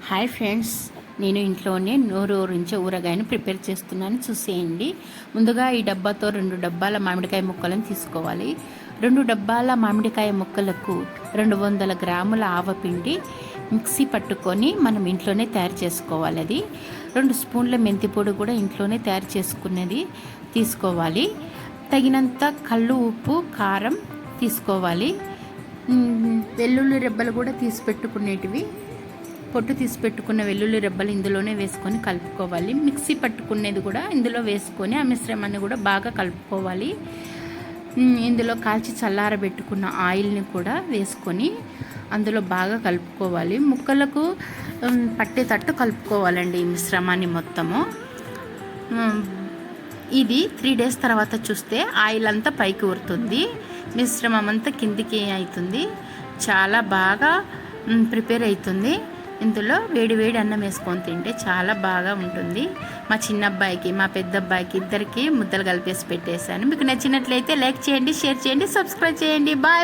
Hi friends, నేను ఇంట్లోనే నోరూరించే ఊరగాయను prepare చేస్తున్నాను, చూసేయండి. ముందుగా ఈ డబ్బాతో 2 డబ్బాల మామిడికాయ ముక్కలను తీసుకోవాలి. 2 డబ్బాల మామిడికాయ ముక్కలకు 200 గ్రాముల ఆవపిండి మిక్సీ పట్టుకొని మనం ఇంట్లోనే తయారు చేసుకోవాలి. అది 2 స్పూన్ల మెంతి పొడి కూడా ఇంట్లోనే తయారు చేసుకున్నది తీసుకోవాలి. తగినంత కళ్ళు ఉప్పు కారం తీసుకోవాలి. వెల్లుల్లి రెబ్బలు కూడా తీసి పెట్టుకునేటివి, పొట్టు తీసి పెట్టుకున్న వెల్లుల్లి రెబ్బలు ఇందులోనే వేసుకొని కలుపుకోవాలి. మిక్సీ పట్టుకునేది కూడా ఇందులో వేసుకొని ఆ మిశ్రమాన్ని కూడా బాగా కలుపుకోవాలి. ఇందులో కాల్చి చల్లారబెట్టుకున్న ఆయిల్ని కూడా వేసుకొని అందులో బాగా కలుపుకోవాలి. ముక్కలకు పట్టేటట్టు కలుపుకోవాలండి ఈ మిశ్రమాన్ని మొత్తము. ఇది 3 days తర్వాత చూస్తే ఆయిల్ అంతా పైకి ఊరుతుంది, మిశ్రమం అంతా కిందికి అవుతుంది, చాలా బాగా ప్రిపేర్ అవుతుంది. ఇందులో వేడి వేడి అన్నం వేసుకొని తింటే చాలా బాగా ఉంటుంది. మా చిన్న అబ్బాయికి మా పెద్ద అబ్బాయికి ఇద్దరికి ముద్దలు కలిపేసి పెట్టేశాను. మీకు నచ్చినట్లయితే లైక్ చేయండి, షేర్ చేయండి, సబ్స్క్రైబ్ చేయండి. బాయ్.